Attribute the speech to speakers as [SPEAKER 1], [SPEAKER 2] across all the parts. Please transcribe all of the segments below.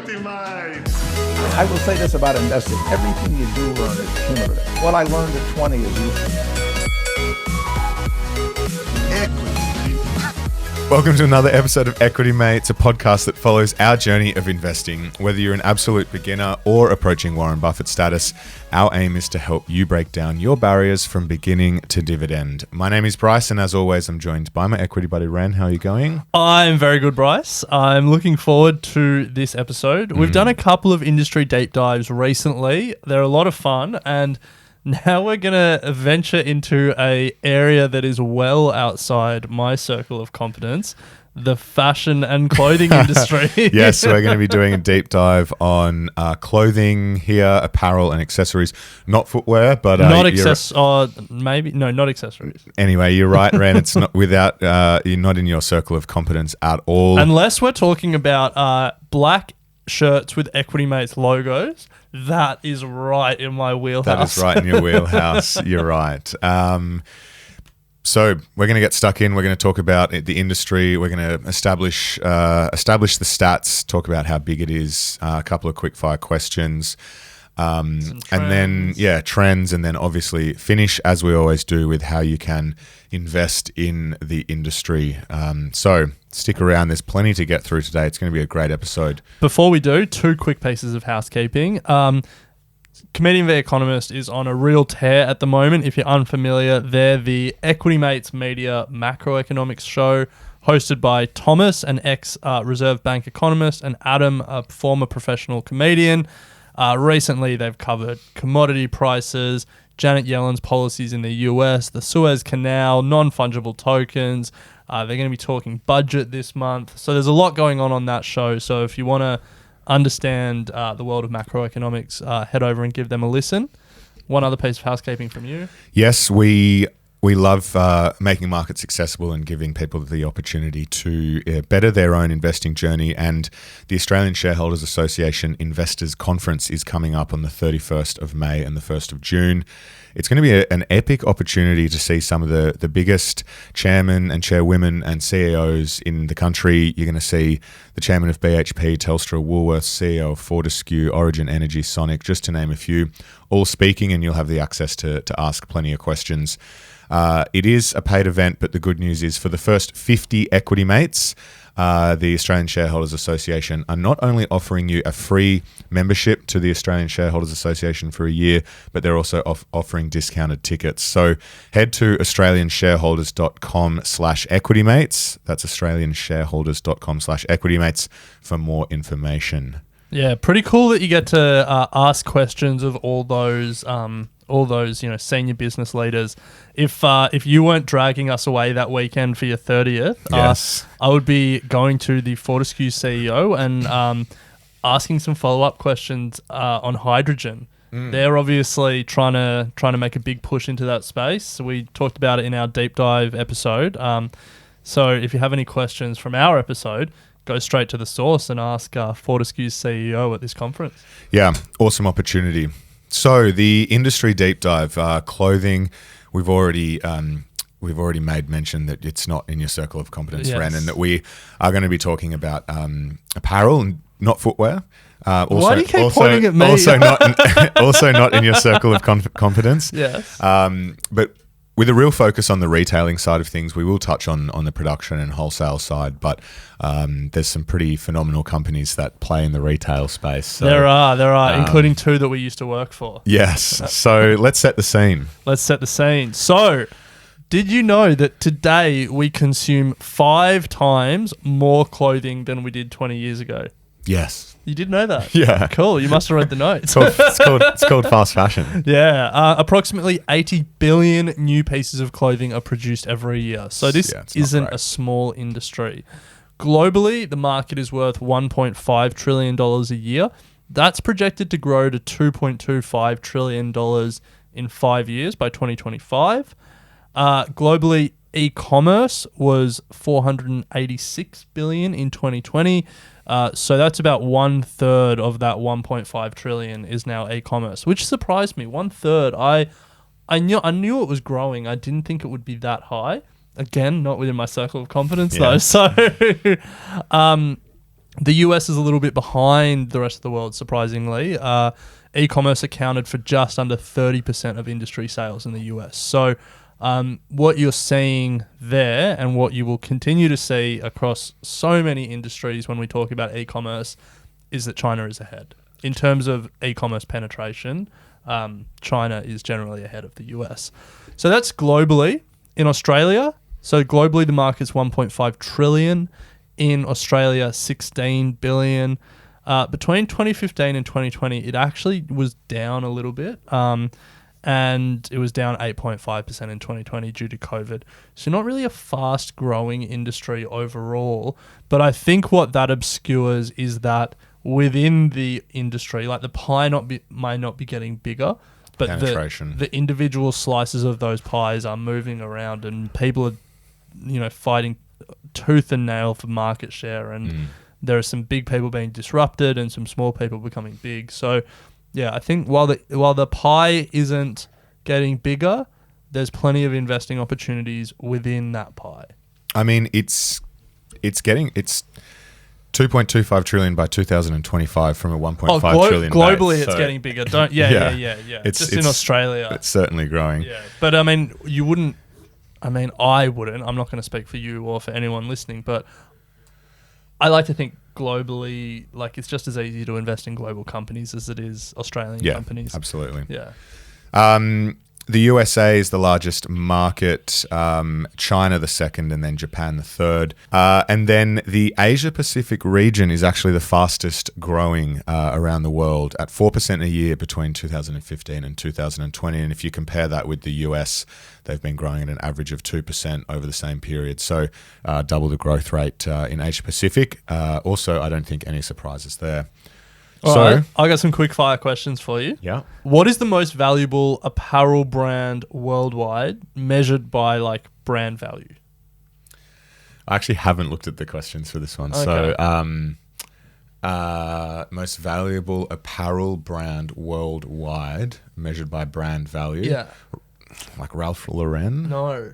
[SPEAKER 1] equity, mate.
[SPEAKER 2] I will say this about investing. Everything you do learn is cumulative. What I learned at 20 is useful.
[SPEAKER 1] Equity.
[SPEAKER 3] Welcome to another episode of Equity Mates, a podcast that follows our journey of investing. Whether you're an absolute beginner or approaching Warren Buffett status, our aim is to help you break down your barriers from beginning to dividend. My name is Bryce, and as always, I'm joined by my equity buddy, Ren. How are you going?
[SPEAKER 4] I'm very good, Bryce. I'm looking forward to this episode. We've done a couple of industry deep dives recently. They're a lot of fun, and now we're going to venture into an area that is well outside my circle of competence, the fashion and clothing industry.
[SPEAKER 3] Yes, so we're going to be doing a deep dive on clothing here, apparel and accessories, not footwear, but
[SPEAKER 4] not accessories.
[SPEAKER 3] Anyway, you're right, Ren. It's not without you're not in your circle of competence at all.
[SPEAKER 4] Unless we're talking about black shirts with Equity Mates logos. That is right in my wheelhouse.
[SPEAKER 3] That is right in your wheelhouse. You're right. So we're going to get stuck in. We're going to talk about the industry. We're going to establish the stats, talk about how big it is, a couple of quick fire questions, and then trends, and then obviously finish, as we always do, with how you can invest in the industry. So stick around. There's plenty to get through today. It's going to be a great episode.
[SPEAKER 4] Before we do, two quick pieces of housekeeping. Comedian the Economist is on a real tear at the moment. If you're unfamiliar, they're the Equity Mates Media macroeconomics show hosted by Thomas, an ex-Reserve Bank economist, and Adam, a former professional comedian. Recently, they've covered commodity prices, Janet Yellen's policies in the US, the Suez Canal, non-fungible tokens. They're going to be talking budget this month. So there's a lot going on that show. So if you want to understand the world of macroeconomics, head over and give them a listen. One other piece of housekeeping from you.
[SPEAKER 3] Yes, we love making markets accessible and giving people the opportunity to better their own investing journey. And the Australian Shareholders Association Investors Conference is coming up on the 31st of May and the 1st of June. It's going to be an epic opportunity to see some of the biggest chairmen and chairwomen and CEOs in the country. You're going to see the chairman of BHP, Telstra, Woolworths, CEO of Fortescue, Origin Energy, Sonic, just to name a few, all speaking, and you'll have the access to ask plenty of questions. It is a paid event, but the good news is for the first 50 Equity Mates, the Australian Shareholders Association are not only offering you a free membership to the Australian Shareholders Association for a year, but they're also offering discounted tickets. So head to australianshareholders.com/equitymates. That's australianshareholders.com/equitymates for more information.
[SPEAKER 4] Yeah, pretty cool that you get to ask questions of all those senior business leaders. If you weren't dragging us away that weekend for your 30th,
[SPEAKER 3] yes,
[SPEAKER 4] I would be going to the Fortescue CEO and asking some follow-up questions on hydrogen. They're obviously trying to make a big push into that space. We talked about it in our deep dive episode. So if you have any questions from our episode, go straight to the source and ask Fortescue's CEO at this conference.
[SPEAKER 3] Yeah, awesome opportunity. So the industry deep dive, clothing, we've already made mention that it's not in your circle of competence,
[SPEAKER 4] yes,
[SPEAKER 3] Ren, and that we are going to be talking about apparel and not footwear.
[SPEAKER 4] Why do you keep pointing at me?
[SPEAKER 3] Also not in your circle of competence.
[SPEAKER 4] Yes.
[SPEAKER 3] But with a real focus on the retailing side of things, we will touch on the production and wholesale side, but there's some pretty phenomenal companies that play in the retail space. So,
[SPEAKER 4] there are, including two that we used to work for.
[SPEAKER 3] Yes. So let's set the scene.
[SPEAKER 4] So, did you know that today we consume 5 times more clothing than we did 20 years ago?
[SPEAKER 3] Yes.
[SPEAKER 4] You did know that?
[SPEAKER 3] Yeah.
[SPEAKER 4] Cool. You must have read the notes.
[SPEAKER 3] It's called fast fashion.
[SPEAKER 4] Yeah. Approximately 80 billion new pieces of clothing are produced every year. So this isn't a small industry. Globally, the market is worth $1.5 trillion a year. That's projected to grow to $2.25 trillion in 5 years by 2025. Globally, e-commerce was $486 billion in 2020. So that's about 1/3 of that 1.5 trillion is now e-commerce, which surprised me. 1/3. I knew it was growing. I didn't think it would be that high. Again, not within my circle of competence though. So The US is a little bit behind the rest of the world, surprisingly. E-commerce accounted for just under 30% of industry sales in the US. So what you're seeing there and what you will continue to see across so many industries when we talk about e-commerce is that China is ahead. In terms of e-commerce penetration, China is generally ahead of the US. So that's globally. In Australia, so globally the market's 1.5 trillion. In Australia, 16 billion. Between 2015 and 2020, it actually was down a little bit. And it was down 8.5% in 2020 due to COVID. So not really a fast-growing industry overall. But I think what that obscures is that within the industry, like the pie might not be getting bigger, but the individual slices of those pies are moving around, and people are, fighting tooth and nail for market share, and there are some big people being disrupted and some small people becoming big. So, yeah, I think while the pie isn't getting bigger, there's plenty of investing opportunities within that pie.
[SPEAKER 3] I mean, it's 2.25 trillion by 2025 from a 1.5 trillion
[SPEAKER 4] globally
[SPEAKER 3] base,
[SPEAKER 4] it's
[SPEAKER 3] so
[SPEAKER 4] getting bigger. Yeah. Just in Australia.
[SPEAKER 3] It's certainly growing.
[SPEAKER 4] Yeah. But I mean, I wouldn't. I'm not going to speak for you or for anyone listening, but I like to think globally, like it's just as easy to invest in global companies as it is Australian companies.
[SPEAKER 3] Absolutely.
[SPEAKER 4] Yeah.
[SPEAKER 3] The USA is the largest market, China the second, and then Japan the third. And then the Asia-Pacific region is actually the fastest growing around the world at 4% a year between 2015 and 2020. And if you compare that with the US, they've been growing at an average of 2% over the same period. So double the growth rate in Asia-Pacific. Also, I don't think any surprises there.
[SPEAKER 4] All right, I got some quick fire questions for you.
[SPEAKER 3] Yeah.
[SPEAKER 4] What is the most valuable apparel brand worldwide measured by like brand value?
[SPEAKER 3] I actually haven't looked at the questions for this one.
[SPEAKER 4] Okay.
[SPEAKER 3] So, most valuable apparel brand worldwide measured by brand value.
[SPEAKER 4] Yeah.
[SPEAKER 3] Like Ralph Lauren?
[SPEAKER 4] No.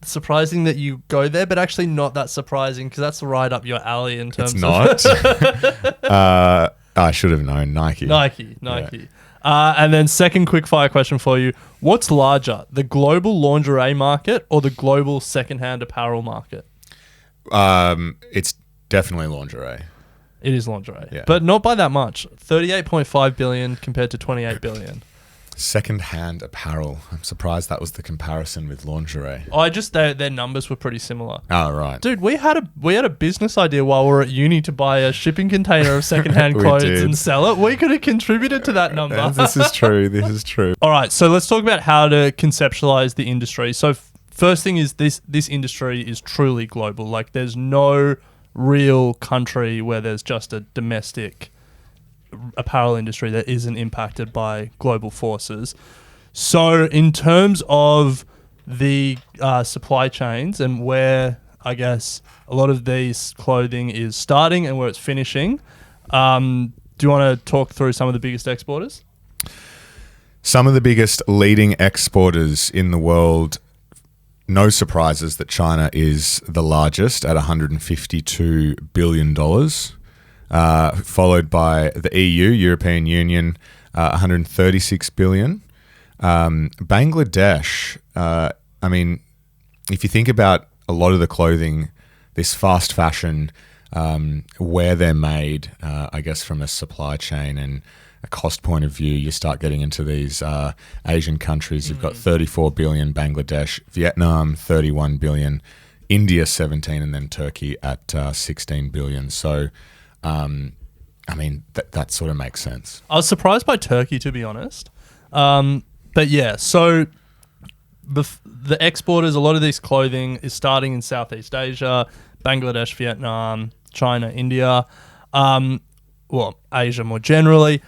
[SPEAKER 4] Surprising that you go there, but actually not that surprising because that's right up your alley in terms
[SPEAKER 3] It's not. I should have known. Nike.
[SPEAKER 4] Yeah. And then second quick fire question for you. What's larger, the global lingerie market or the global secondhand apparel market?
[SPEAKER 3] It's definitely lingerie.
[SPEAKER 4] It is lingerie.
[SPEAKER 3] Yeah.
[SPEAKER 4] But not by that much. 38.5 billion compared to 28 billion.
[SPEAKER 3] Second-hand apparel. I'm surprised that was the comparison with lingerie.
[SPEAKER 4] Their numbers were pretty similar.
[SPEAKER 3] Oh, right.
[SPEAKER 4] Dude, we had a business idea while we were at uni to buy a shipping container of secondhand clothes and sell it. We could have contributed to that number.
[SPEAKER 3] This is true.
[SPEAKER 4] All right, so let's talk about how to conceptualize the industry. So first thing is this industry is truly global. Like there's no real country where there's just a domestic apparel industry that isn't impacted by global forces. So in terms of the supply chains and where I guess a lot of these clothing is starting and where it's finishing, do you want to talk through some of the biggest exporters?
[SPEAKER 3] Some of the biggest leading exporters in the world, no surprises that China is the largest at $152 billion. Followed by the EU, European Union, 136 billion. Bangladesh, I mean, if you think about a lot of the clothing, this fast fashion, where they're made, I guess from a supply chain and a cost point of view, you start getting into these Asian countries. You've got 34 billion, Bangladesh, Vietnam, 31 billion, India, 17, and then Turkey at 16 billion. So, I mean, that sort of makes sense.
[SPEAKER 4] I was surprised by Turkey, to be honest. But yeah, so the exporters, a lot of this clothing is starting in Southeast Asia, Bangladesh, Vietnam, China, India, Asia more generally.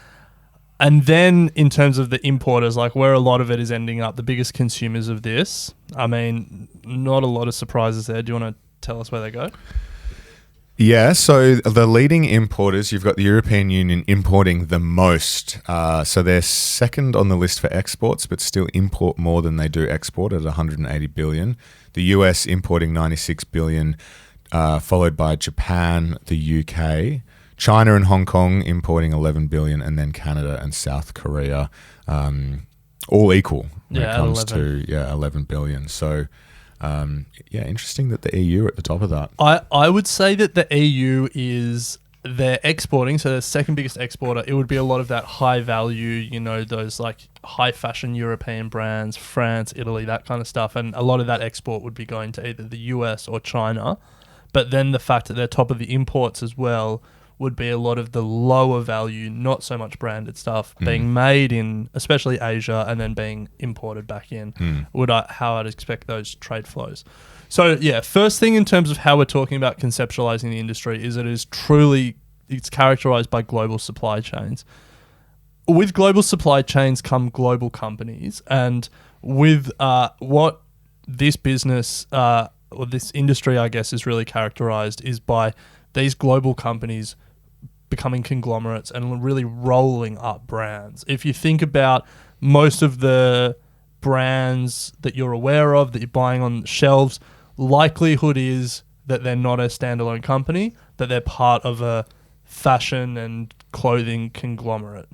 [SPEAKER 4] And then in terms of the importers, like where a lot of it is ending up, the biggest consumers of this, I mean, not a lot of surprises there. Do you want to tell us where they go?
[SPEAKER 3] Yeah, so the leading importers, you've got the European Union importing the most. So they're second on the list for exports, but still import more than they do export at 180 billion. The US importing 96 billion, followed by Japan, the UK, China and Hong Kong importing 11 billion, and then Canada and South Korea all equal when it comes
[SPEAKER 4] 11.
[SPEAKER 3] to 11 billion. So interesting that the EU are at the top of that.
[SPEAKER 4] I would say that the EU is they're exporting, so the second biggest exporter. It would be a lot of that high value, those like high fashion European brands, France, Italy, that kind of stuff, and a lot of that export would be going to either the US or China. But then the fact that they're top of the imports as well would be a lot of the lower value, not so much branded stuff being made in especially Asia and then being imported back in. How I'd expect those trade flows. So first thing in terms of how we're talking about conceptualizing the industry is it's characterized by global supply chains. With global supply chains come global companies, and with what this business or this industry, I guess, is really characterized is by these global companies becoming conglomerates and really rolling up brands. If you think about most of the brands that you're aware of, that you're buying on shelves, likelihood is that they're not a standalone company, that they're part of a fashion and clothing conglomerate.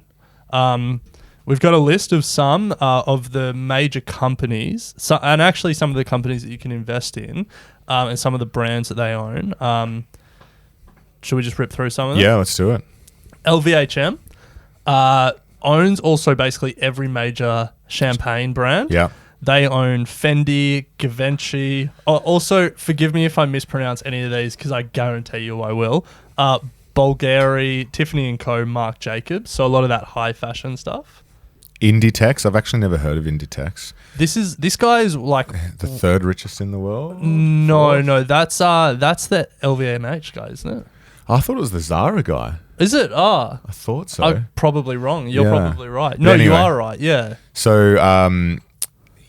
[SPEAKER 4] We've got a list of some of the major companies, and actually some of the companies that you can invest in, and some of the brands that they own. Should we just rip through some of them?
[SPEAKER 3] Yeah, let's do it.
[SPEAKER 4] LVMH owns also basically every major champagne brand.
[SPEAKER 3] Yeah.
[SPEAKER 4] They own Fendi, Givenchy. Also, forgive me if I mispronounce any of these because I guarantee you I will. Bulgari, Tiffany & Co, Marc Jacobs. So a lot of that high fashion stuff. Inditex.
[SPEAKER 3] I've actually never heard of Inditex.
[SPEAKER 4] This guy is like
[SPEAKER 3] the third richest in the world?
[SPEAKER 4] No, that's the LVMH guy, isn't it?
[SPEAKER 3] I thought it was the Zara guy.
[SPEAKER 4] Is it?
[SPEAKER 3] I thought so.
[SPEAKER 4] I'm probably wrong. You're probably right.
[SPEAKER 3] But
[SPEAKER 4] No,
[SPEAKER 3] anyway,
[SPEAKER 4] you are right. Yeah.
[SPEAKER 3] So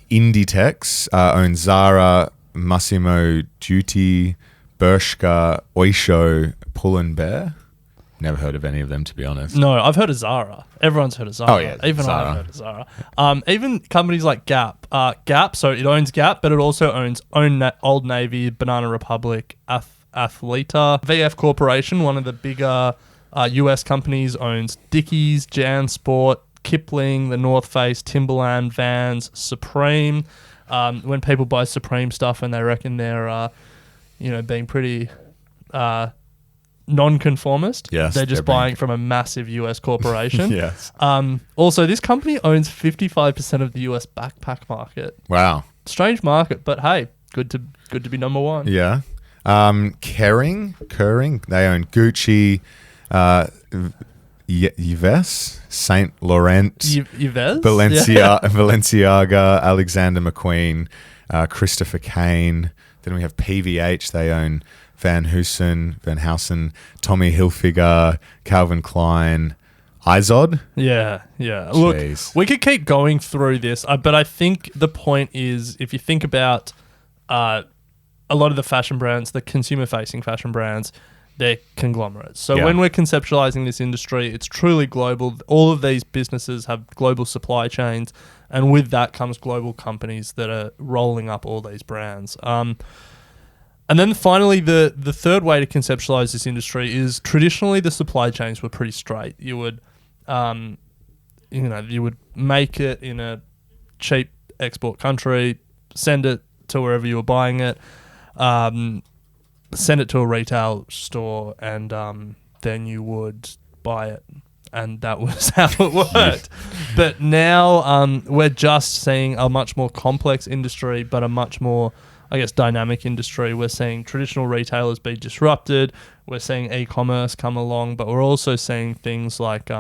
[SPEAKER 3] Inditex owns Zara, Massimo Dutti, Bershka, Oysho, Pull & Bear. Never heard of any of them, to be honest.
[SPEAKER 4] No, I've heard of Zara. Everyone's heard of Zara.
[SPEAKER 3] Oh, yeah.
[SPEAKER 4] Even
[SPEAKER 3] Zara.
[SPEAKER 4] I've heard of Zara. Even companies like Gap. Gap, so it owns Gap, but it also owns Old Navy, Banana Republic, Athleta. VF Corporation, one of the bigger US companies, owns Dickies, JanSport, Kipling, The North Face, Timberland, Vans, Supreme. When people buy Supreme stuff and they reckon they're, being pretty non-conformist,
[SPEAKER 3] yes,
[SPEAKER 4] they're just buying from a massive US corporation.
[SPEAKER 3] Yes.
[SPEAKER 4] Also, this company owns 55% of the US backpack market.
[SPEAKER 3] Wow.
[SPEAKER 4] Strange market, but hey, good to be number one.
[SPEAKER 3] Yeah. Kering, they own Gucci, Yves, Saint Laurent,
[SPEAKER 4] Yves?
[SPEAKER 3] Balenciaga, Alexander McQueen, Christopher Kane. Then we have PVH. They own Van Heusen, Tommy Hilfiger, Calvin Klein, Izod.
[SPEAKER 4] Yeah.
[SPEAKER 3] Jeez.
[SPEAKER 4] Look, we could keep going through this, but I think the point is, if you think about a lot of the fashion brands, the consumer-facing fashion brands, they're conglomerates. So when we're conceptualizing this industry, it's truly global. All of these businesses have global supply chains, and with that comes global companies that are rolling up all these brands. And then finally, the third way to conceptualize this industry is traditionally the supply chains were pretty straight. You would, you would make it in a cheap export country, send it to wherever you were buying it, send it to a retail store, and then you would buy it. And that was how it worked. But now we're just seeing a much more complex industry, but a much more, I guess, dynamic industry. We're seeing traditional retailers be disrupted. We're seeing e-commerce come along, but we're also seeing things like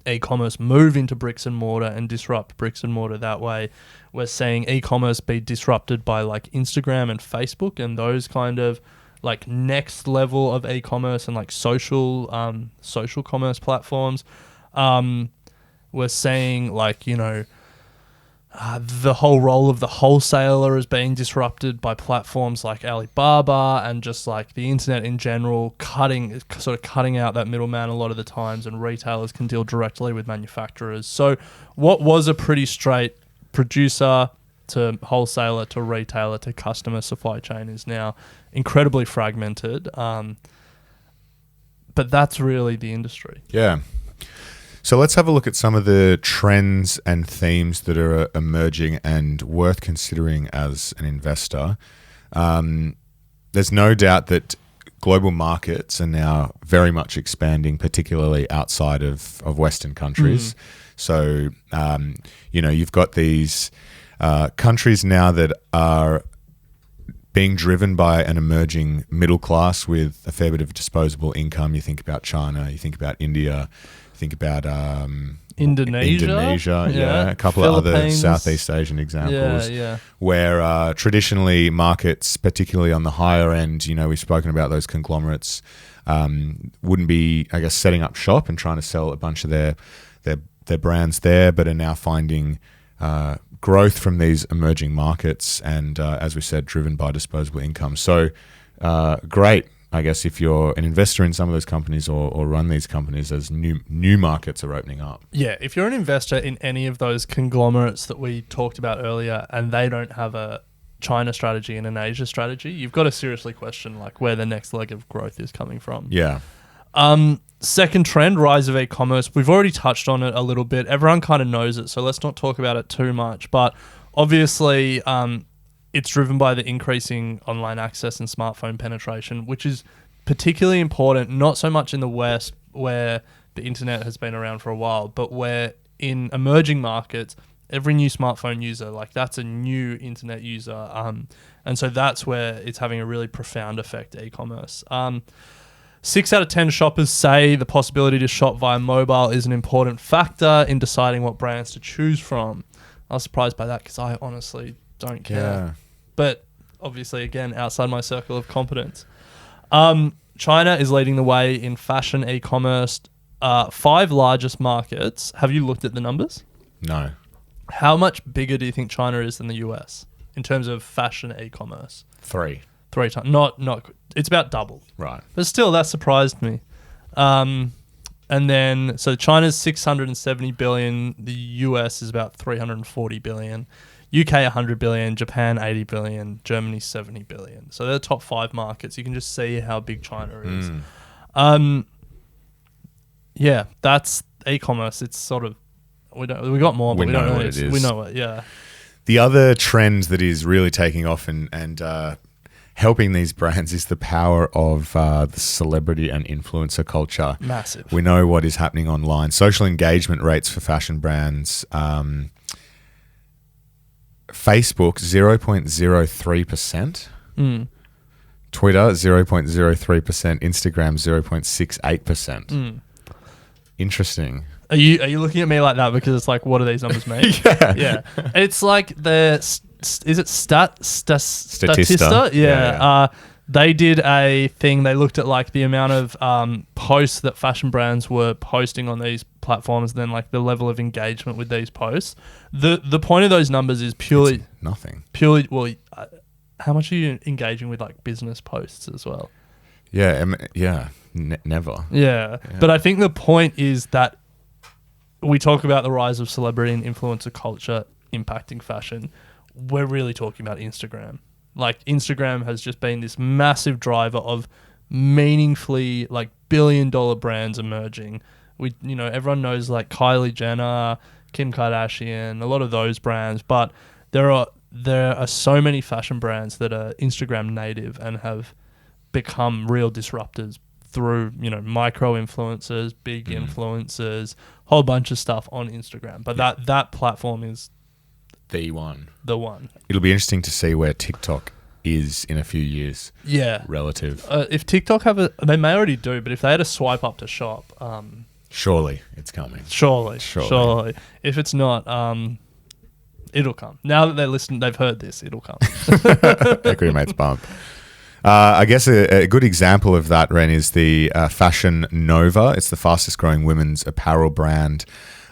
[SPEAKER 4] e-commerce move into bricks and mortar and disrupt bricks and mortar that way. We're seeing e-commerce be disrupted by like Instagram and Facebook and those kind of like next level of e-commerce and like social commerce platforms. We're seeing like, the whole role of the wholesaler is being disrupted by platforms like Alibaba and just like the internet in general, cutting out that middleman a lot of the times, and retailers can deal directly with manufacturers. So what was a pretty straight producer to wholesaler to retailer to customer supply chain is now incredibly fragmented. But But that's really the industry.
[SPEAKER 3] Yeah. So let's have a look at some of the trends and themes that are emerging and worth considering as an investor. There's no doubt that global markets are now very much expanding, particularly outside of Western countries. So, you've got these countries now that are being driven by an emerging middle class with a fair bit of disposable income. You think about China, you think about India, you think about Indonesia, a couple of other Southeast Asian examples, where traditionally markets, particularly on the higher end, we've spoken about those conglomerates, wouldn't be, I guess, setting up shop and trying to sell a bunch of their brands there, but are now finding growth from these emerging markets and, as we said, driven by disposable income. So great, I guess, if you're an investor in some of those companies or run these companies as new markets are opening up. Yeah,
[SPEAKER 4] if you're an investor in any of those conglomerates that we talked about earlier and they don't have a China strategy and an Asia strategy, you've got to seriously question like where the next leg of growth is coming from.
[SPEAKER 3] Yeah.
[SPEAKER 4] Second trend, rise of e-commerce. We've already touched on it a little bit. Everyone kind of knows it, so let's not talk about it too much. But obviously, it's driven by the increasing online access and smartphone penetration, which is particularly important, not so much in the West where the internet has been around for a while, but where in emerging markets, every new smartphone user, like that's a new internet user. And so that's where it's having a really profound effect, e-commerce. 6 out of 10 shoppers say the possibility to shop via mobile is an important factor in deciding what brands to choose from. I was surprised by that because I honestly don't care.
[SPEAKER 3] Yeah.
[SPEAKER 4] But obviously, again, outside my circle of competence. China is leading the way in fashion e-commerce. 5 largest markets. Have you looked at the numbers?
[SPEAKER 3] No.
[SPEAKER 4] How much bigger do you think China is than the US in terms of fashion e-commerce?
[SPEAKER 3] 3
[SPEAKER 4] times. Not. It's about double.
[SPEAKER 3] Right.
[SPEAKER 4] But still, that surprised me. And then, so China's 670 billion. The US is about 340 billion. UK 100 billion. Japan 80 billion. Germany 70 billion. So they're the top 5 markets. You can just see how big China is. Yeah, that's e-commerce. It's sort of we got more, but we don't know what it is. We know it. Yeah.
[SPEAKER 3] The other trend that is really taking off and helping these brands is the power of the celebrity and influencer culture.
[SPEAKER 4] Massive.
[SPEAKER 3] We know what is happening online. Social engagement rates for fashion brands. Facebook, 0.03%. Twitter, 0.03%. Instagram, 0.68%. Interesting.
[SPEAKER 4] Are you looking at me like that because it's like, what do these numbers mean? Yeah. It's like is it Statista? Yeah. They did a thing. They looked at like the amount of posts that fashion brands were posting on these platforms, and then like the level of engagement with these posts. The point of those numbers is purely
[SPEAKER 3] it's nothing.
[SPEAKER 4] Purely, well, how much are you engaging with like business posts as well?
[SPEAKER 3] Yeah. Never.
[SPEAKER 4] Yeah. But I think the point is that we talk about the rise of celebrity and influencer culture impacting fashion. We're really talking about Instagram. Like Instagram has just been this massive driver of meaningfully like billion-dollar brands emerging. Everyone knows like Kylie Jenner, Kim Kardashian, a lot of those brands, but there are so many fashion brands that are Instagram native and have become real disruptors through, micro influencers, big influencers, whole bunch of stuff on Instagram. But that platform is
[SPEAKER 3] the one.
[SPEAKER 4] It'll
[SPEAKER 3] be interesting to see where TikTok is in a few years.
[SPEAKER 4] Yeah.
[SPEAKER 3] Relative.
[SPEAKER 4] If TikTok they may already do, but if they had a swipe up to shop,
[SPEAKER 3] surely it's coming.
[SPEAKER 4] Surely. If it's not, it'll come. Now that they've heard this, it'll come.
[SPEAKER 3] Equity mates bump. I guess a good example of that, Ren, is the Fashion Nova. It's the fastest growing women's apparel brand.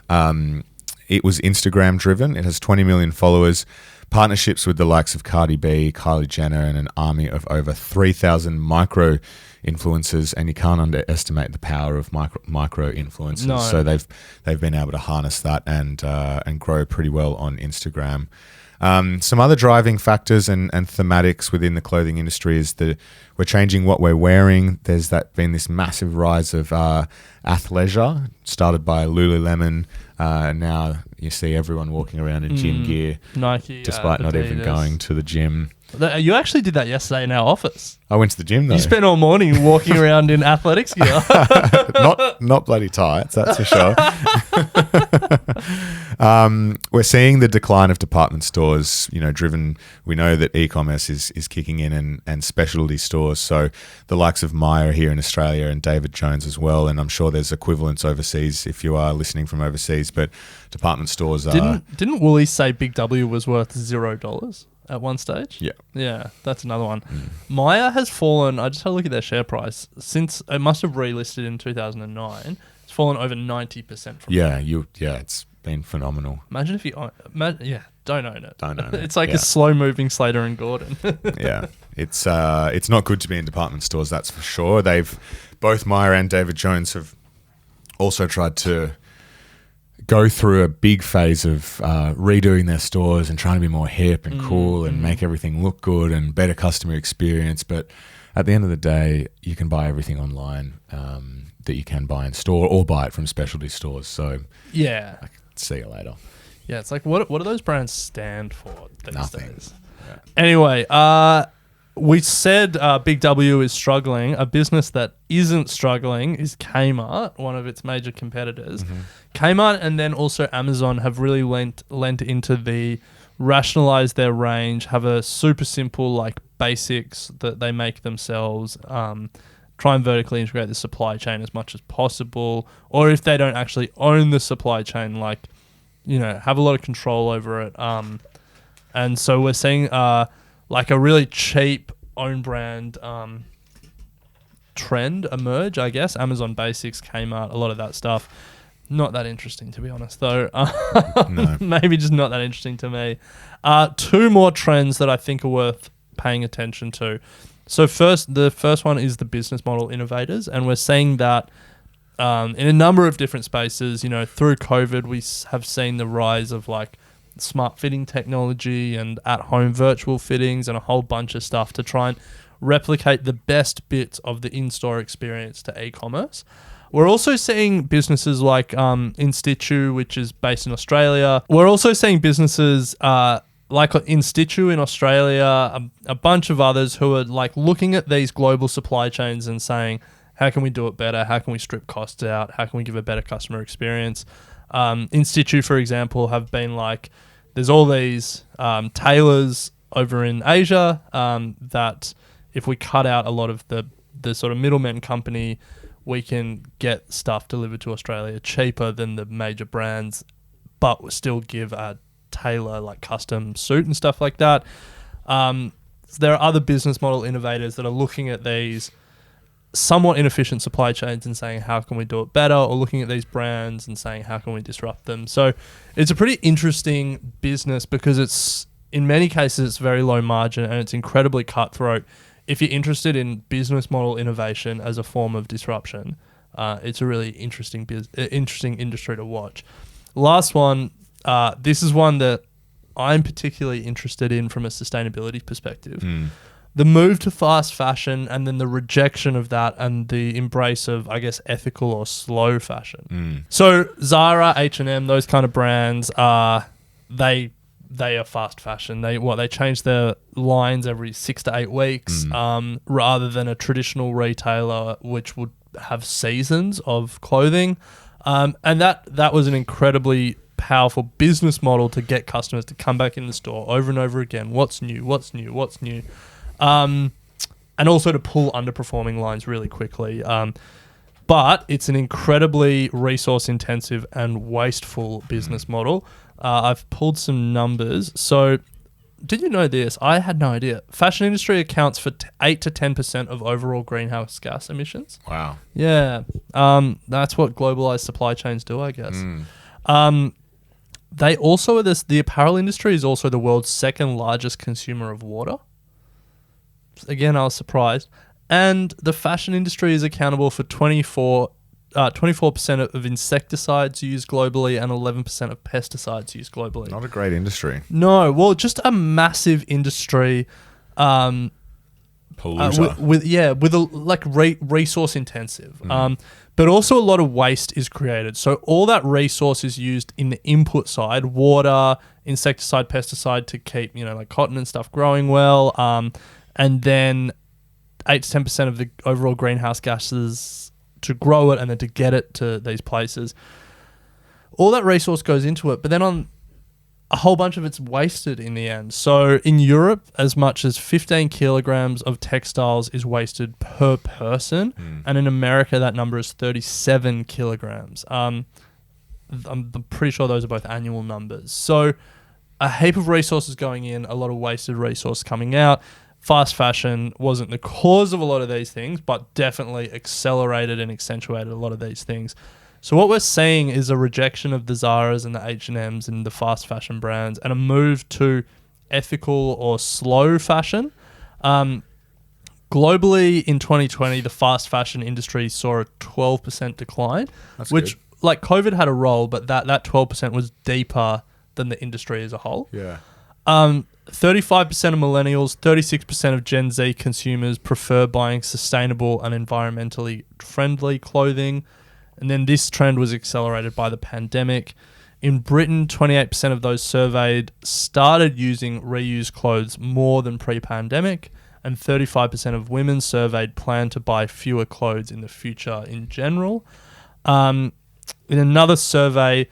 [SPEAKER 3] It was Instagram driven. It has 20 million followers, partnerships with the likes of Cardi B, Kylie Jenner, and an army of over 3,000 micro influencers. And you can't underestimate the power of micro influencers.
[SPEAKER 4] No.
[SPEAKER 3] So they've been able to harness that and grow pretty well on Instagram. Some other driving factors and thematics within the clothing industry is that we're changing what we're wearing. There's been this massive rise of athleisure, started by Lululemon. Now you see everyone walking around in gym gear,
[SPEAKER 4] Nike,
[SPEAKER 3] despite not even
[SPEAKER 4] Adidas.
[SPEAKER 3] going to the gym.
[SPEAKER 4] You actually did that yesterday in our office.
[SPEAKER 3] I went to the gym though.
[SPEAKER 4] You spent all morning walking around in athletics gear.
[SPEAKER 3] not bloody tights, that's for sure. We're seeing the decline of department stores, driven. We know that e-commerce is kicking in and specialty stores. So the likes of Myer here in Australia and David Jones as well. And I'm sure there's equivalents overseas if you are listening from overseas. But department stores are.
[SPEAKER 4] Didn't Woolies say Big W was worth $0 at one stage?
[SPEAKER 3] Yeah.
[SPEAKER 4] Yeah, that's another one. Myer has fallen. I just had a look at their share price since it must have relisted in 2009. It's fallen over 90% from.
[SPEAKER 3] It's been phenomenal.
[SPEAKER 4] Imagine if you don't own it.
[SPEAKER 3] Don't own it.
[SPEAKER 4] It's like a slow moving Slater and Gordon.
[SPEAKER 3] Yeah, it's not good to be in department stores, that's for sure. Both Myer and David Jones have also tried to go through a big phase of redoing their stores and trying to be more hip and cool and make everything look good and better customer experience. But at the end of the day, you can buy everything online that you can buy in store or buy it from specialty stores. So
[SPEAKER 4] yeah,
[SPEAKER 3] see you later.
[SPEAKER 4] Yeah, it's like what do those brands stand for these
[SPEAKER 3] Nothing.
[SPEAKER 4] days?
[SPEAKER 3] Yeah.
[SPEAKER 4] Anyway, we said Big W is struggling. A business that isn't struggling is Kmart, one of its major competitors. Kmart and then also Amazon have really lent into the rationalize their range, have a super simple like basics that they make themselves, try and vertically integrate the supply chain as much as possible, or if they don't actually own the supply chain, like, have a lot of control over it. And so we're seeing like a really cheap own brand trend emerge, I guess. Amazon Basics, Kmart, a lot of that stuff. Not that interesting, to be honest, though.
[SPEAKER 3] No.
[SPEAKER 4] Maybe just not that interesting to me. Two more trends that I think are worth paying attention to. So the first one is the business model innovators, and we're seeing that in a number of different spaces. Through COVID, we have seen the rise of like smart fitting technology and at-home virtual fittings and a whole bunch of stuff to try and replicate the best bits of the in-store experience to e-commerce. We're also seeing businesses like In Situ, which is based in Australia. We're also seeing businesses like In Situ in Australia, a bunch of others who are like looking at these global supply chains and saying, how can we do it better? How can we strip costs out? How can we give a better customer experience? In Situ, for example, have been like, there's all these tailors over in Asia that if we cut out a lot of the sort of middleman company, we can get stuff delivered to Australia cheaper than the major brands, but still give a tailor like custom suit and stuff like that. So there are other business model innovators that are looking at these somewhat inefficient supply chains and saying, how can we do it better? Or looking at these brands and saying, how can we disrupt them? So it's a pretty interesting business because it's, in many cases, it's very low margin and it's incredibly cutthroat. If you're interested in business model innovation as a form of disruption, it's a really interesting industry to watch. Last one, this is one that I'm particularly interested in from a sustainability perspective. The move to fast fashion and then the rejection of that and the embrace of, I guess, ethical or slow fashion. So Zara, H&M, those kind of brands, they are fast fashion. They change their lines every 6 to 8 weeks, rather than a traditional retailer which would have seasons of clothing. And that was an incredibly powerful business model to get customers to come back in the store over and over again. What's new? And also to pull underperforming lines really quickly. But it's an incredibly resource intensive and wasteful business model. I've pulled some numbers. So did you know this? I had no idea. Fashion industry accounts for 8 to 10% of overall greenhouse gas emissions.
[SPEAKER 3] Wow.
[SPEAKER 4] Yeah. That's what globalized supply chains do, I guess. They also the apparel industry is also the world's second largest consumer of water. Again, I was surprised. And the fashion industry is accountable for 24 24% of insecticides used globally and 11% of pesticides used globally.
[SPEAKER 3] Not a great industry.
[SPEAKER 4] No, well, just a massive industry.
[SPEAKER 3] Polluter.
[SPEAKER 4] Resource intensive. But also a lot of waste is created. So all that resource is used in the input side, water, insecticide, pesticide to keep, like cotton and stuff growing well. And then 8 to 10% of the overall greenhouse gases to grow it and then to get it to these places. All that resource goes into it, but then a whole bunch of it's wasted in the end. So in Europe, as much as 15 kilograms of textiles is wasted per person. And in America, that number is 37 kilograms. I'm pretty sure those are both annual numbers. So a heap of resources going in, a lot of wasted resource coming out. Fast fashion wasn't the cause of a lot of these things, but definitely accelerated and accentuated a lot of these things. So what we're seeing is a rejection of the Zaras and the H&Ms and the fast fashion brands and a move to ethical or slow fashion. Globally in 2020, the fast fashion industry saw a 12% decline, which
[SPEAKER 3] good.
[SPEAKER 4] Like COVID had a role, but that 12% was deeper than the industry as a whole.
[SPEAKER 3] Yeah.
[SPEAKER 4] 35% of millennials, 36% of Gen Z consumers prefer buying sustainable and environmentally friendly clothing. And then this trend was accelerated by the pandemic. In Britain, 28% of those surveyed started using reused clothes more than pre-pandemic, and 35% of women surveyed plan to buy fewer clothes in the future in general. In another survey,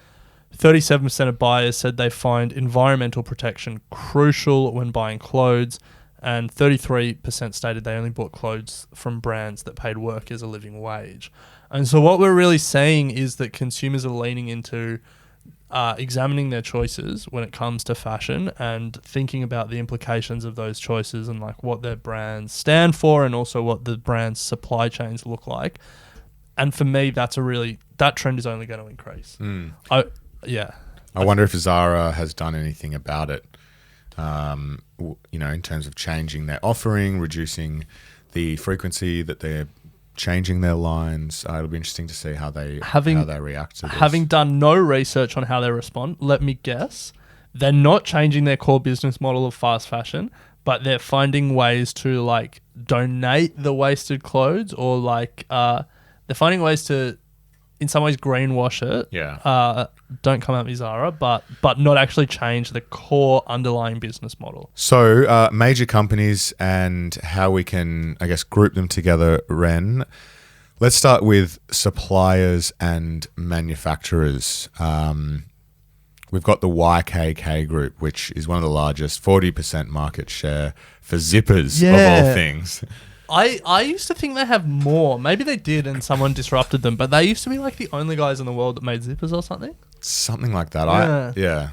[SPEAKER 4] 37% of buyers said they find environmental protection crucial when buying clothes, and 33% stated they only bought clothes from brands that paid workers a living wage. And so what we're really seeing is that consumers are leaning into examining their choices when it comes to fashion and thinking about the implications of those choices and like what their brands stand for and also what the brand's supply chains look like. And for me, that trend is only going to increase.
[SPEAKER 3] I wonder if Zara has done anything about it, in terms of changing their offering, reducing the frequency that they're changing their lines. It'll be interesting to see how they react to this.
[SPEAKER 4] Having done no research on how they respond, let me guess, they're not changing their core business model of fast fashion, but they're finding ways to like donate the wasted clothes or like they're finding ways to in some ways greenwash it.
[SPEAKER 3] Yeah.
[SPEAKER 4] Don't come at me, Zara, but not actually change the core underlying business model.
[SPEAKER 3] So major companies and how we can, I guess, group them together, Ren. Let's start with suppliers and manufacturers. We've got the YKK group, which is one of the largest, 40% market share for zippers of all things.
[SPEAKER 4] I used to think they have more. Maybe they did and someone disrupted them, but they used to be like the only guys in the world that made zippers or something.
[SPEAKER 3] Something like that. Yeah.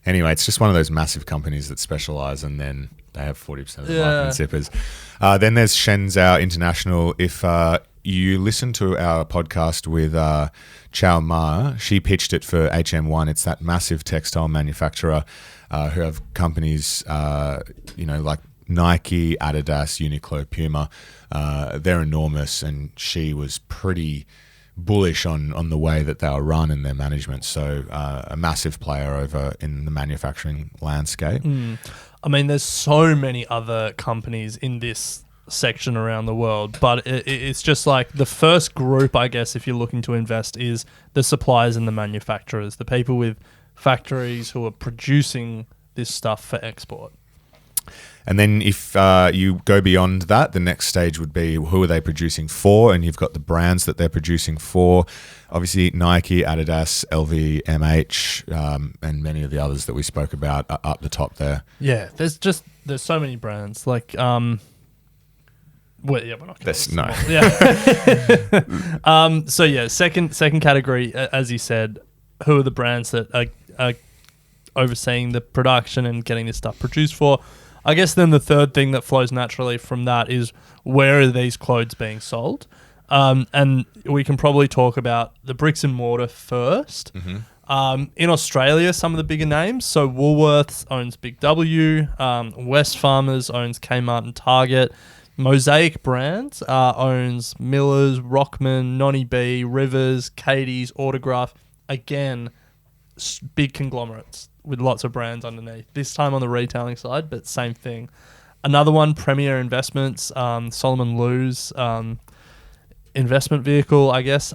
[SPEAKER 3] Anyway, it's just one of those massive companies that specialize and then they have 40% of the market in zippers. Then there's Shenzhou International. If you listen to our podcast with Chow Ma, she pitched it for HM1. It's that massive textile manufacturer who have companies, like Nike, Adidas, Uniqlo, Puma. They're enormous, and she was pretty bullish on the way that they were run and their management. So a massive player over in the manufacturing landscape.
[SPEAKER 4] I mean, there's so many other companies in this section around the world, but it's just like the first group, I guess, if you're looking to invest, is the suppliers and the manufacturers, the people with factories who are producing this stuff for export.
[SPEAKER 3] And then if you go beyond that, the next stage would be who are they producing for? And you've got the brands that they're producing for. Obviously, Nike, Adidas, LV, MH, and many of the others that we spoke about are up the top there.
[SPEAKER 4] Yeah, there's so many brands. Like, we're not going to
[SPEAKER 3] no.
[SPEAKER 4] Yeah. So yeah, second category, as you said, who are the brands that are overseeing the production and getting this stuff produced for? I guess then the third thing that flows naturally from that is where are these clothes being sold? And we can probably talk about the bricks and mortar first. Mm-hmm. In Australia, some of the bigger names. So Woolworths owns Big W. Wesfarmers owns Kmart and Target. Mosaic Brands owns Miller's, Rockman, Nonny B, Rivers, Katie's, Autograph. Again, big conglomerates with lots of brands underneath. This time on the retailing side, but same thing. Another one, Premier Investments, Solomon Lew's investment vehicle, I guess.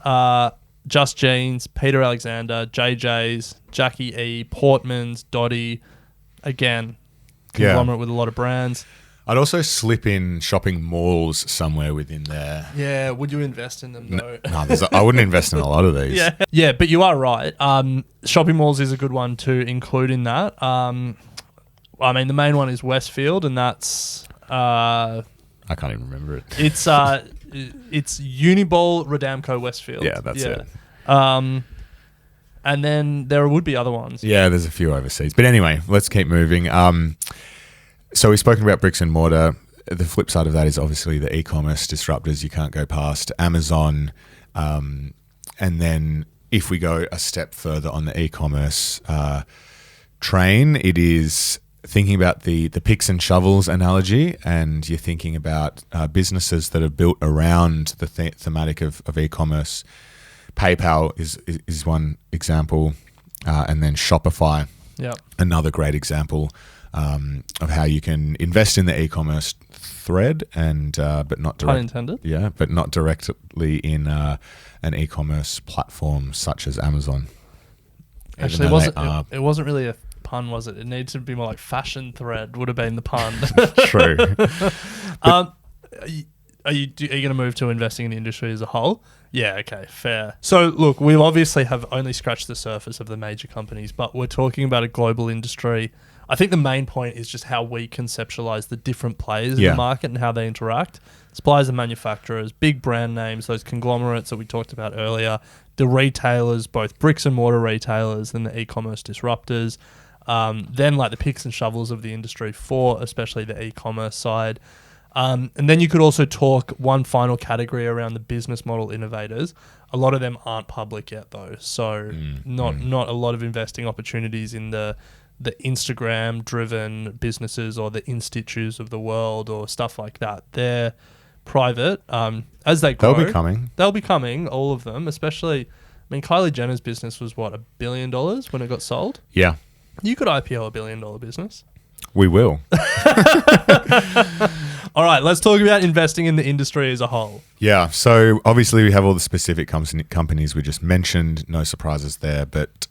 [SPEAKER 4] Just Jeans, Peter Alexander, JJ's, Jackie E, Portman's, Dottie. Again, conglomerate with a lot of brands.
[SPEAKER 3] I'd also slip in shopping malls somewhere within there.
[SPEAKER 4] Yeah, would you invest in them though?
[SPEAKER 3] No, I wouldn't invest in a lot of these.
[SPEAKER 4] Yeah, but you are right. Shopping malls is a good one to include in that. I mean, the main one is Westfield, and that's...
[SPEAKER 3] I can't even remember it.
[SPEAKER 4] It's Uniball, Radamco, Westfield.
[SPEAKER 3] Yeah, that's it.
[SPEAKER 4] And then there would be other ones.
[SPEAKER 3] Yeah, there's a few overseas. But anyway, let's keep moving. So we've spoken about bricks and mortar. The flip side of that is obviously the e-commerce disruptors you can't go past. Amazon. And then if we go a step further on the e-commerce train, it is thinking about the picks and shovels analogy, and you're thinking about businesses that are built around the thematic of e-commerce. PayPal is one example, and then Shopify, another great example of how you can invest in the e-commerce thread, and but not
[SPEAKER 4] Unintended.
[SPEAKER 3] Yeah, but not directly in an e-commerce platform such as Amazon.
[SPEAKER 4] Actually, it wasn't really a pun, was it? It needed to be more like fashion thread would have been the pun.
[SPEAKER 3] True.
[SPEAKER 4] Are you going to move to investing in the industry as a whole? Yeah, okay, fair. So look, we obviously have only scratched the surface of the major companies, but we're talking about a global industry. I think the main point is just how we conceptualize the different players in the market and how they interact. Suppliers and manufacturers, big brand names, those conglomerates that we talked about earlier, the retailers, both bricks and mortar retailers and the e-commerce disruptors, then like the picks and shovels of the industry for especially the e-commerce side. And then you could also talk one final category around the business model innovators. A lot of them aren't public yet though, so not a lot of investing opportunities in the Instagram-driven businesses or the Institutes of the world or stuff like that. They're private. As they grow, they'll be coming, all of them, especially... I mean, Kylie Jenner's business was, what, $1 billion when it got sold?
[SPEAKER 3] Yeah.
[SPEAKER 4] You could IPO $1 billion business.
[SPEAKER 3] We will.
[SPEAKER 4] All right, let's talk about investing in the industry as a whole.
[SPEAKER 3] Yeah, so obviously we have all the specific companies we just mentioned, no surprises there, but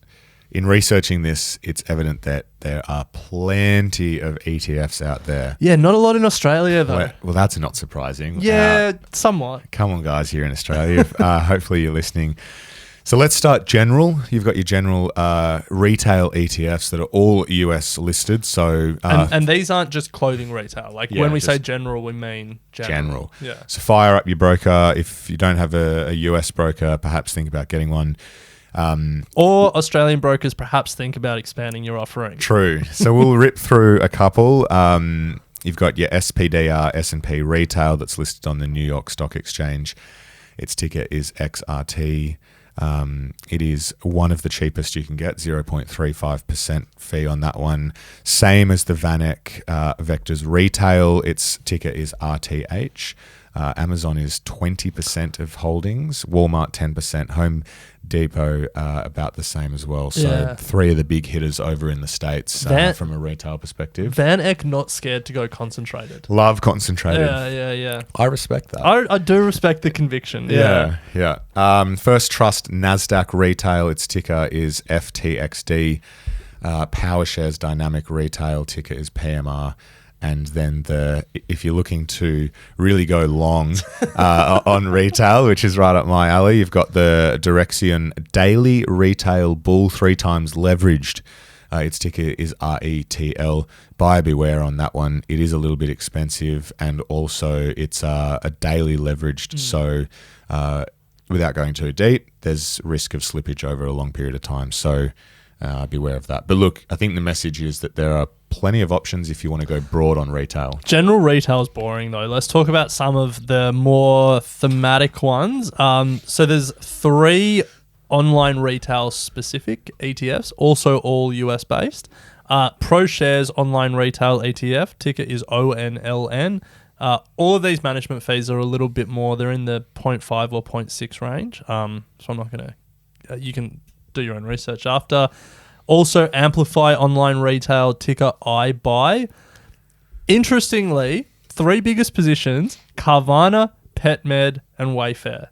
[SPEAKER 3] in researching this, it's evident that there are plenty of ETFs out there.
[SPEAKER 4] Yeah, not a lot in Australia though.
[SPEAKER 3] Well, that's not surprising.
[SPEAKER 4] Yeah, somewhat.
[SPEAKER 3] Come on, guys, here in Australia. Hopefully you're listening. So let's start general. You've got your general retail ETFs that are all US listed. So
[SPEAKER 4] and these aren't just clothing retail. Like when we say general, we mean general. Yeah.
[SPEAKER 3] So fire up your broker. If you don't have a US broker, perhaps think about getting one.
[SPEAKER 4] Or Australian brokers, perhaps think about expanding your offering.
[SPEAKER 3] True. So we'll rip through a couple. You've got your SPDR S&P Retail that's listed on the New York Stock Exchange. Its ticker is XRT. It is one of the cheapest you can get, 0.35% fee on that one. Same as the VanEck Vectors Retail. Its ticker is RTH. Amazon is 20% of holdings, Walmart 10%, Home Depot about the same as well. So three of the big hitters over in the States from a retail perspective.
[SPEAKER 4] VanEck not scared to go concentrated.
[SPEAKER 3] Love concentrated.
[SPEAKER 4] Yeah.
[SPEAKER 3] I respect that.
[SPEAKER 4] I do respect the conviction.
[SPEAKER 3] Yeah. First Trust NASDAQ Retail, its ticker is FTXD. PowerShares Dynamic Retail, ticker is PMR. And then if you're looking to really go long on retail, which is right up my alley, you've got the Direxion Daily Retail Bull 3 times leveraged. Its ticker is RETL. Buyer beware on that one. It is a little bit expensive, and also it's a daily leveraged. So without going too deep, there's risk of slippage over a long period of time. So beware of that. But look, I think the message is that there are plenty of options if you want to go broad on retail.
[SPEAKER 4] General retail is boring though. Let's talk about some of the more thematic ones. So there's 3 online retail specific ETFs, also all US based. ProShares Online Retail ETF, ticker is ONLN. All of these management fees are a little bit more. They're in the 0.5 or 0.6 range. So I'm not going to... you can do your own research after. Also, Amplify Online Retail, ticker iBuy. Interestingly, 3 biggest positions, Carvana, PetMed, and Wayfair.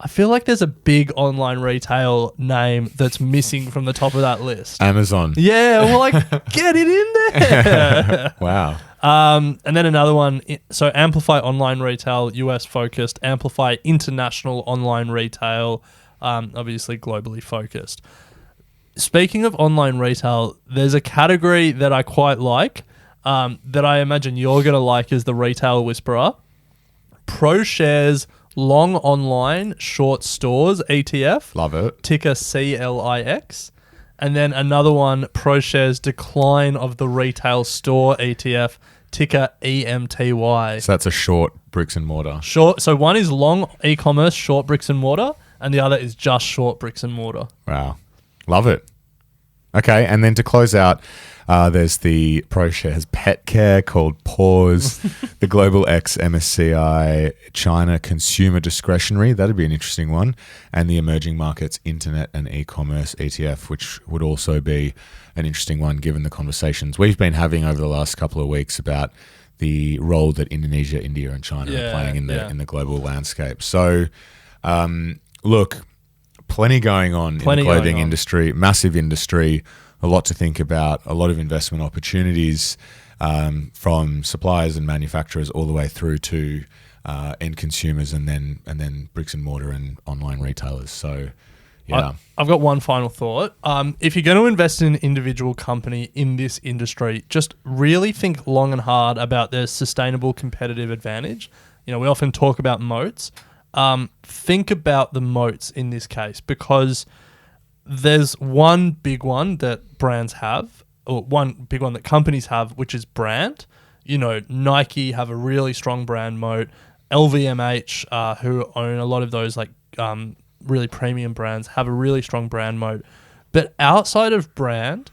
[SPEAKER 4] I feel like there's a big online retail name that's missing from the top of that list.
[SPEAKER 3] Amazon.
[SPEAKER 4] Yeah, well, like, get it in there.
[SPEAKER 3] Wow.
[SPEAKER 4] And then another one, so Amplify Online Retail, US focused, Amplify International Online Retail, obviously globally focused. Speaking of online retail, there's a category that I quite like, that I imagine you're going to like as the retail whisperer. ProShares Long Online Short Stores ETF.
[SPEAKER 3] Love it.
[SPEAKER 4] Ticker CLIX. And then another one, ProShares Decline of the Retail Store ETF. Ticker EMTY.
[SPEAKER 3] So that's a short bricks and mortar.
[SPEAKER 4] Short. So one is long e-commerce, short bricks and mortar, and the other is just short bricks and mortar.
[SPEAKER 3] Wow. Love it. Okay, and then to close out, there's the ProShares Pet Care called Pause, the Global X MSCI China Consumer Discretionary, that'd be an interesting one, and the Emerging Markets Internet and E-Commerce ETF, which would also be an interesting one given the conversations we've been having over the last couple of weeks about the role that Indonesia, India, and China are playing in the global landscape. So, look, plenty going on in the clothing industry, massive industry, a lot to think about, a lot of investment opportunities from suppliers and manufacturers all the way through to end consumers and then bricks and mortar and online retailers. So, yeah.
[SPEAKER 4] I've got one final thought. If you're going to invest in an individual company in this industry, just really think long and hard about their sustainable competitive advantage. You know, we often talk about moats. Think about the moats in this case, because there's one big one that brands have, or one big one that companies have, which is brand. You know, Nike have a really strong brand moat. LVMH, who own a lot of those like really premium brands, have a really strong brand moat. But outside of brand,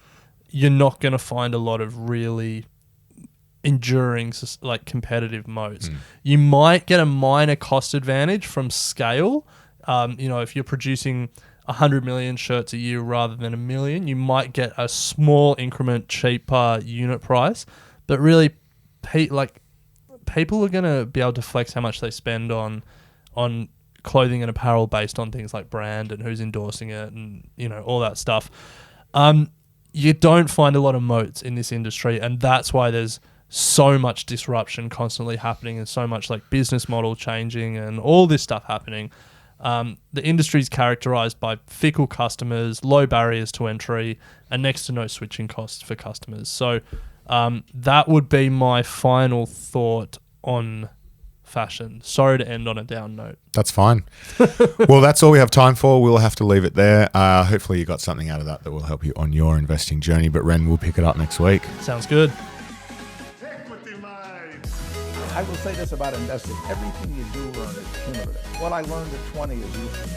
[SPEAKER 4] you're not going to find a lot of really enduring like competitive moats. You might get a minor cost advantage from scale. You know, if you're producing 100 million shirts a year rather than 1 million, you might get a small increment cheaper unit price. But really, people are going to be able to flex how much they spend on clothing and apparel based on things like brand and who's endorsing it and, you know, all that stuff. You don't find a lot of moats in this industry, and that's why there's so much disruption constantly happening and so much like business model changing and all this stuff happening. The industry is characterized by fickle customers, low barriers to entry, and next to no switching costs for customers. So that would be my final thought on fashion. Sorry to end on a down note.
[SPEAKER 3] That's fine. Well, that's all we have time for. We'll have to leave it there. Hopefully you got something out of that will help you on your investing journey. But Ren, we'll pick it up next week.
[SPEAKER 4] Sounds good.
[SPEAKER 1] Equity mind.
[SPEAKER 2] I will say this about investing. Everything you do learn is cumulative. What I learned at 20 is useful.